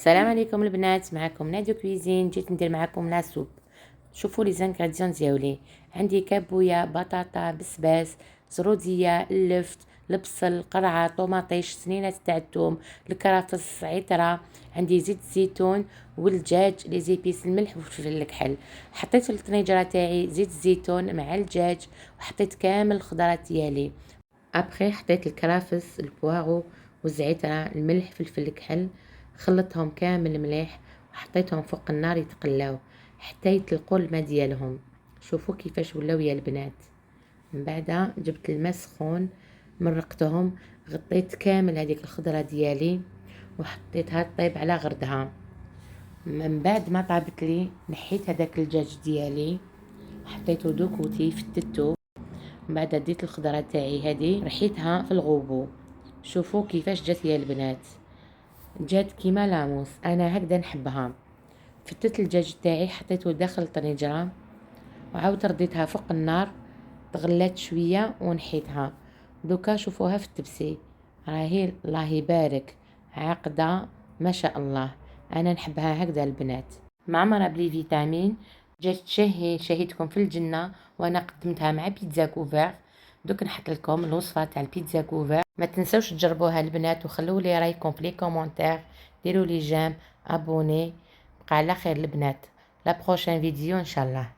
السلام عليكم البنات، معكم ناديو كويزين. جيت ندير معكم لا سوب. شوفوا لي زانغريديون ديالي. عندي كابويا، بطاطا، بسباس، زروديه، اللفت، البصل، قرعه، طوماطيش، سنينات تاع الثوم، الكرفس، عطره. عندي زيت الزيتون والدجاج، لي زيبيس، الملح والفلفل الكحل. حطيت في الطنجره تاعي زيت الزيتون مع الدجاج وحطيت كامل الخضرات ديالي. ابخي حطيت الكرافس، البواغو والزعترة، الملح، فلفل الكحل، خلطتهم كامل مليح وحطيتهم فوق النار يتقلاو حتى يطلقوا الماء ديالهم. شوفوا كيفاش ولاو يا البنات. من بعد جبت الماء سخون، مرقتهم، غطيت كامل هذيك الخضره ديالي وحطيتها طيب على غردها. من بعد ما طابت لي نحيت هذاك الدجاج ديالي، حطيته دوكوتي فتتو. من بعد ديت الخضره تاعي هذه رحيتها في الغوبو. شوفوا كيفاش جات يا البنات، جات كيما لاموس، انا هكذا نحبها. فتت الدجاج تاعي حطيته داخل الطنجره وعاود رديتها فوق النار، تغلات شويه ونحيتها. دوكا شوفوها في التبسي، راهي الله يبارك عاقده ما شاء الله. انا نحبها هكذا البنات، معمره بلي فيتامين. جات شهيتكم في الجنه وانا قدمتها مع بيتزا كوفير. دوك نحط لكم الوصفه تاع البيتزا كوفير. ما تنسوش تجربوها البنات وخلوا لي رايكم في لي كومونتير، ديروا لي جيم، ابوني. بقى على خير البنات، لا بروشين فيديو ان شاء الله.